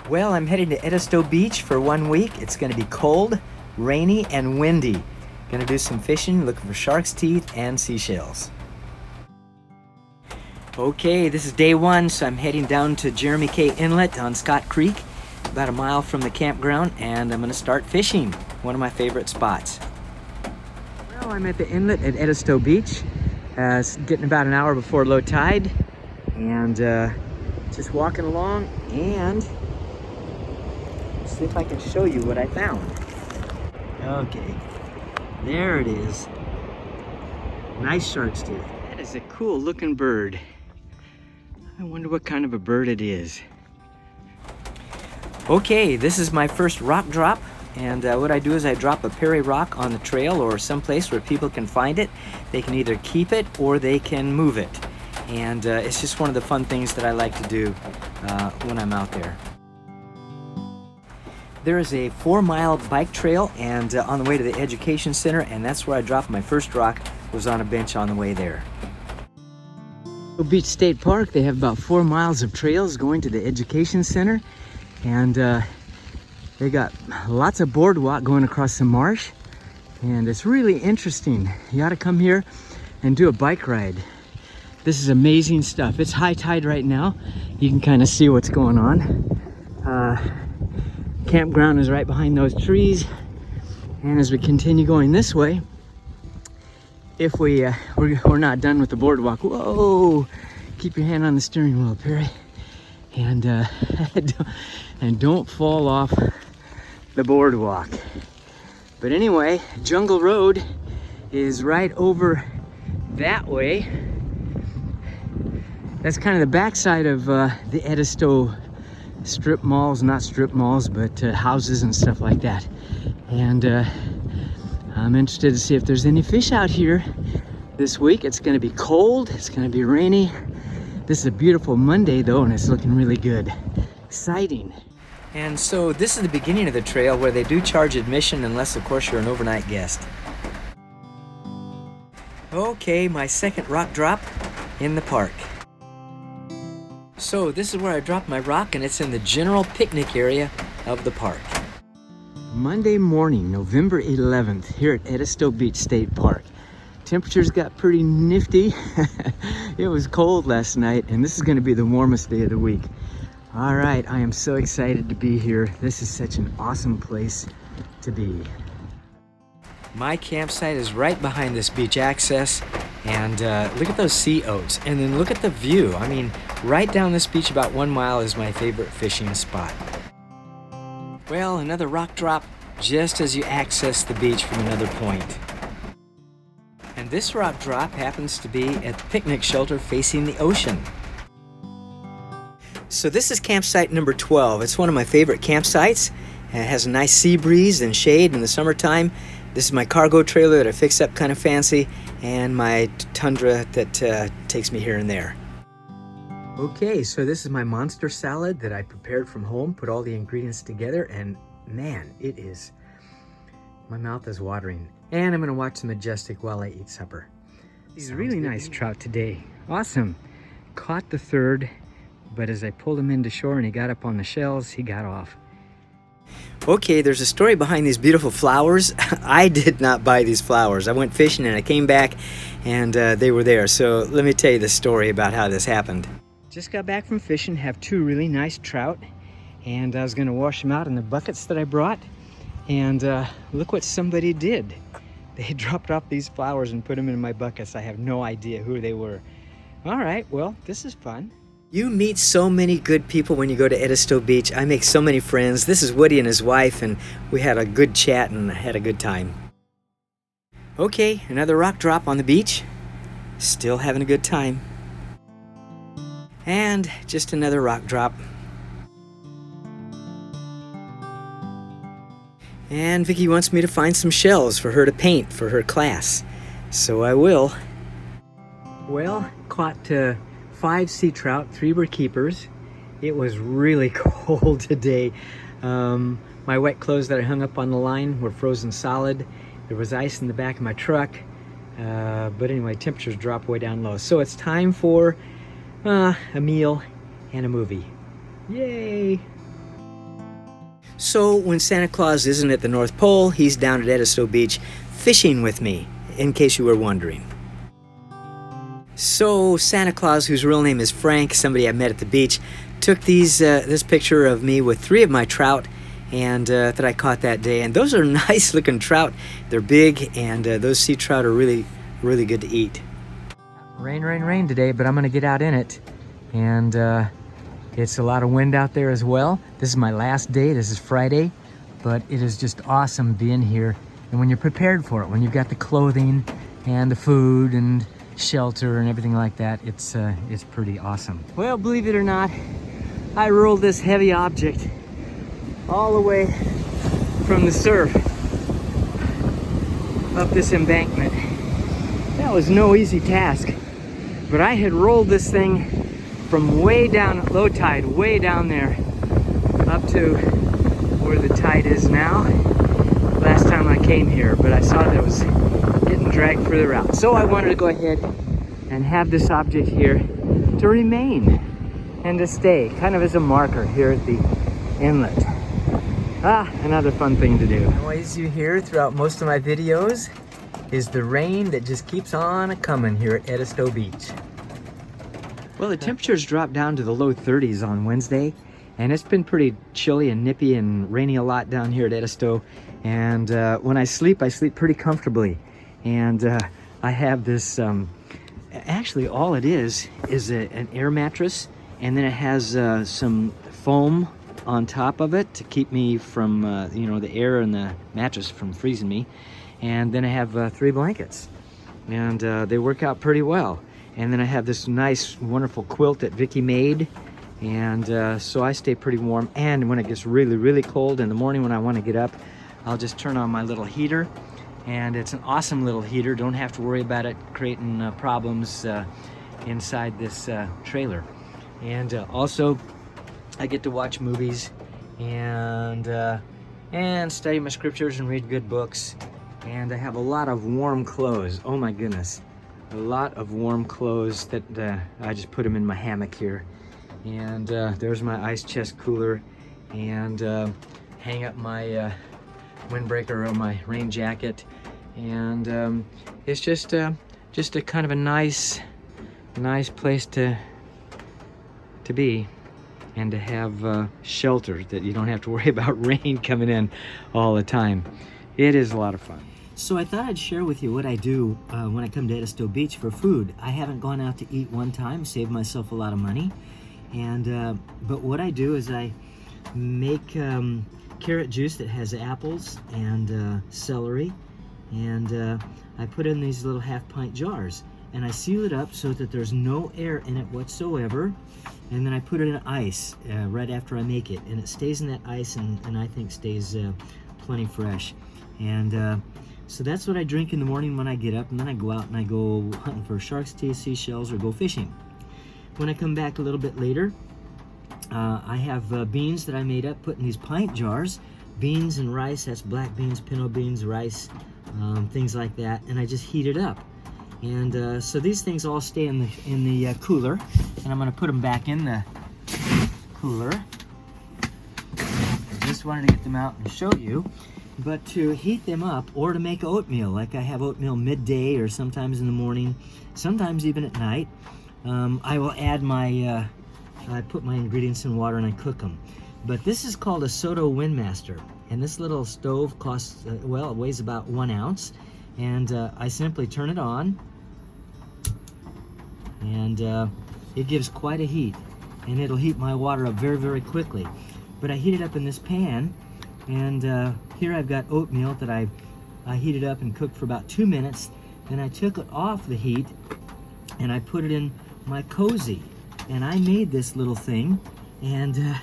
Well, I'm heading to Edisto Beach for 1 week. It's going to be cold, rainy, and windy. Going to do some fishing, looking for shark's teeth and seashells. Okay, this is day one, so I'm heading down to Jeremy K. Inlet on Scott Creek, about a mile from the campground, and I'm going to start fishing, one of my favorite spots. Well, I'm at the inlet at Edisto Beach. It's getting about an hour before low tide, and just walking along and see if I can show you what I found. Okay, there it is. Nice shark's tooth. That is a cool looking bird. I wonder what kind of a bird it is. Okay, this is my first rock drop, and what I do is I drop a prairie rock on the trail or someplace where people can find it. They can either keep it or they can move it, and it's just one of the fun things that I like to do when I'm out there. There is a 4-mile bike trail and on the way to the education center, and that's where I dropped my first rock. Was on a bench on the way there. Beach State Park, they have about 4 miles of trails going to the education center, and they got lots of boardwalk going across the marsh, and it's really interesting. You ought to come here and do a bike ride. This is amazing stuff. It's high tide right now. You can kind of see what's going on. Campground is right behind those trees, and as we continue going this way, if we're not done with the boardwalk, whoa, keep your hand on the steering wheel, Perry, and don't fall off the boardwalk. But anyway, Jungle Road is right over that way. That's kind of the backside of the Edisto strip malls, not strip malls, but houses and stuff like that. And I'm interested to see if there's any fish out here this week. It's going to be cold, it's going to be rainy. This is a beautiful Monday though, and it's looking really good. Exciting. And so this is the beginning of the trail where they do charge admission, unless of course you're an overnight guest. Okay, my second rock drop in the park. So this is where I dropped my rock, and it's in the general picnic area of the park. Monday morning, November 11th, here at Edisto Beach State Park. Temperatures got pretty nifty. It was cold last night, and this is going to be the warmest day of the week. All right, I am so excited to be here. This is such an awesome place to be. My campsite is right behind this beach access, and look at those sea oats, and then look at the view. I mean, right down this beach about 1 mile is my favorite fishing spot. Well, another rock drop just as you access the beach from another point. And this rock drop happens to be at the picnic shelter facing the ocean. So this is campsite number 12. It's one of my favorite campsites. It has a nice sea breeze and shade in the summertime. This is my cargo trailer that I fixed up kind of fancy, and my Tundra that takes me here and there. Okay, so this is my monster salad that I prepared from home, put all the ingredients together, and man, my mouth is watering. And I'm gonna watch the Majestic while I eat supper. These really nice trout today. Awesome. Caught the third, but as I pulled him into shore and he got up on the shells, he got off. Okay, there's a story behind these beautiful flowers. I did not buy these flowers. I went fishing and I came back and they were there. So let me tell you the story about how this happened. Just got back from fishing, have 2 really nice trout, and I was gonna wash them out in the buckets that I brought, and look what somebody did. They dropped off these flowers and put them in my buckets. I have no idea who they were. All right, well, this is fun. You meet so many good people when you go to Edisto Beach. I make so many friends. This is Woody and his wife, and we had a good chat and had a good time. Okay, another rock drop on the beach. Still having a good time. And just another rock drop. And Vicky wants me to find some shells for her to paint for her class. So I will. Well, caught 5 sea trout, 3 were keepers. It was really cold today. My wet clothes that I hung up on the line were frozen solid. There was ice in the back of my truck. But anyway, temperatures dropped way down low. So it's time for a meal and a movie. Yay! So when Santa Claus isn't at the North Pole, he's down at Edisto Beach fishing with me, in case you were wondering. So Santa Claus, whose real name is Frank, somebody I met at the beach, took this picture of me with 3 of my trout and that I caught that day. And those are nice looking trout. They're big, and those sea trout are really, really good to eat. Rain, rain, rain today, but I'm gonna get out in it. And it's a lot of wind out there as well. This is my last day, this is Friday, but it is just awesome being here. And when you're prepared for it, when you've got the clothing and the food and shelter and everything like that, it's pretty awesome. Well, believe it or not, I rolled this heavy object all the way from the surf up this embankment. That was no easy task, but I had rolled this thing from way down at low tide, way down there, up to where the tide is now. Last time I came here, but I saw that it was getting dragged further out. So I wanted to go ahead and have this object here to remain and to stay, kind of as a marker here at the inlet. Another fun thing to do. The noise you hear throughout most of my videos is the rain that just keeps on coming here at Edisto Beach. Well, the temperatures dropped down to the low 30s on Wednesday, and it's been pretty chilly and nippy and rainy a lot down here at Edisto. And when I sleep pretty comfortably. And I have this, actually all it is an air mattress, and then it has some foam on top of it to keep me from, the air in the mattress from freezing me. And then I have 3 blankets, and they work out pretty well. And then I have this nice, wonderful quilt that Vicky made, and so I stay pretty warm. And when it gets really, really cold in the morning when I want to get up, I'll just turn on my little heater, and it's an awesome little heater. Don't have to worry about it creating problems inside this trailer. And also, I get to watch movies and study my scriptures and read good books. And I have a lot of warm clothes. Oh my goodness. A lot of warm clothes that I just put them in my hammock here. And there's my ice chest cooler, and hang up my windbreaker or my rain jacket. And it's just a kind of a nice place to be, and to have shelter that you don't have to worry about rain coming in all the time. It is a lot of fun. So I thought I'd share with you what I do when I come to Edisto Beach for food. I haven't gone out to eat one time, saved myself a lot of money. And but what I do is I make carrot juice that has apples and celery, and I put in these little half-pint jars, and I seal it up so that there's no air in it whatsoever. And then I put it in ice right after I make it, and it stays in that ice, and I think stays plenty fresh. And so that's what I drink in the morning when I get up, and then I go out and I go hunting for sharks, seashells, or go fishing. When I come back a little bit later, I have beans that I made up, put in these pint jars. Beans and rice, that's black beans, pinto beans, rice, things like that, and I just heat it up. And so these things all stay in the cooler, and I'm going to put them back in the cooler. I just wanted to get them out and show you. But to heat them up, or to make oatmeal, like I have oatmeal midday or sometimes in the morning, sometimes even at night, I will add my, I put my ingredients in water and I cook them. But this is called a Soto Windmaster, and this little stove costs, well, it weighs about 1 ounce, and I simply turn it on, and it gives quite a heat, and it'll heat my water up very, very quickly. But I heat it up in this pan, and here I've got oatmeal that I heated up and cooked for about 2 minutes. Then I took it off the heat and I put it in my cozy. And I made this little thing, and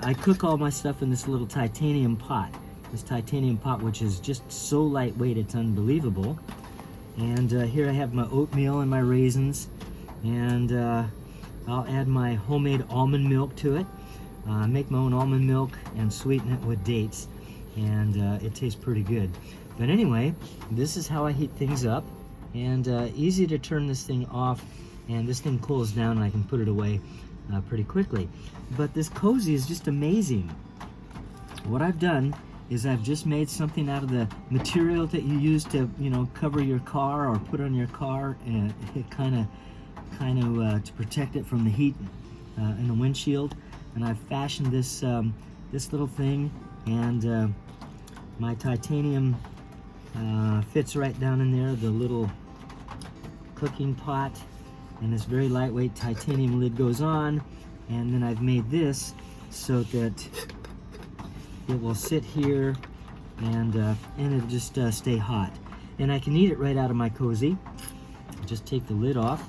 I cook all my stuff in this little titanium pot. This titanium pot, which is just so lightweight, it's unbelievable. And here I have my oatmeal and my raisins, and I'll add my homemade almond milk to it. Make my own almond milk and sweeten it with dates, and it tastes pretty good. But anyway, this is how I heat things up, and easy to turn this thing off, and this thing cools down and I can put it away pretty quickly. But this cozy is just amazing. what I've done is I've just made something out of the material that you use to, you know, cover your car or put on your car, and it kind of to protect it from the heat in the windshield. And I've fashioned this this little thing, and my titanium fits right down in there, the little cooking pot, and this very lightweight titanium lid goes on. And then I've made this so that it will sit here, and it'll just stay hot. And I can eat it right out of my cozy. Just take the lid off,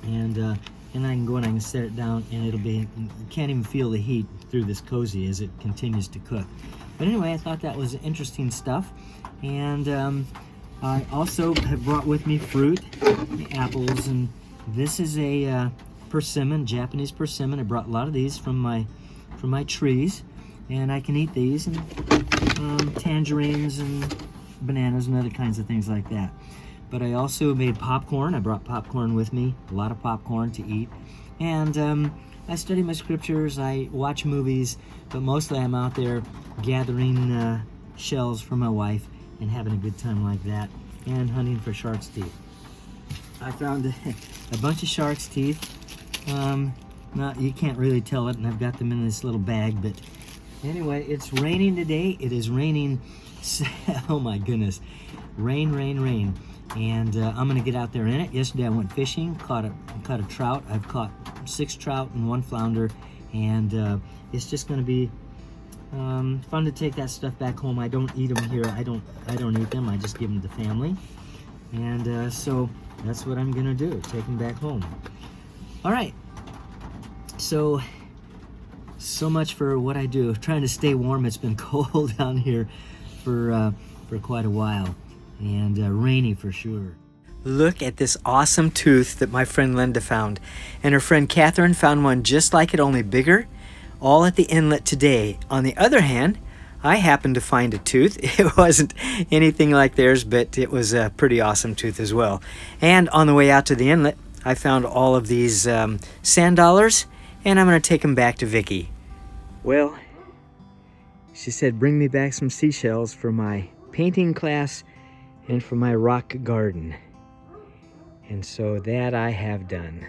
and I can go and I can set it down, and it'll be, you can't even feel the heat through this cozy as it continues to cook. But anyway, I thought that was interesting stuff. And I also have brought with me fruit, apples, and this is a persimmon, Japanese persimmon. I brought a lot of these from my trees, and I can eat these, and tangerines and bananas and other kinds of things like that. But I also made popcorn. I brought popcorn with me, a lot of popcorn to eat. And I study my scriptures, I watch movies, but mostly I'm out there gathering shells for my wife and having a good time like that, and hunting for shark's teeth. I found a bunch of shark's teeth. You can't really tell it, and I've got them in this little bag, but anyway, it's raining today. It is raining, oh my goodness, rain, rain, rain. And I'm gonna get out there in it. Yesterday I went fishing, caught a trout. I've caught 6 trout and 1 flounder, and it's just gonna be fun to take that stuff back home. I don't eat them here. I don't eat them. I just give them to the family, and so that's what I'm gonna do. Take them back home. All right. So much for what I do. Trying to stay warm. It's been cold down here for quite a while, and rainy for sure. Look at this awesome tooth that my friend Linda found, and her friend Catherine found one just like it, only bigger, all at the inlet today. On the other hand, I happened to find a tooth. It wasn't anything like theirs, but it was a pretty awesome tooth as well. And on the way out to the inlet, I found all of these sand dollars, and I'm going to take them back to Vicky. Well, she said bring me back some seashells for my painting class and for my rock garden. And so that I have done.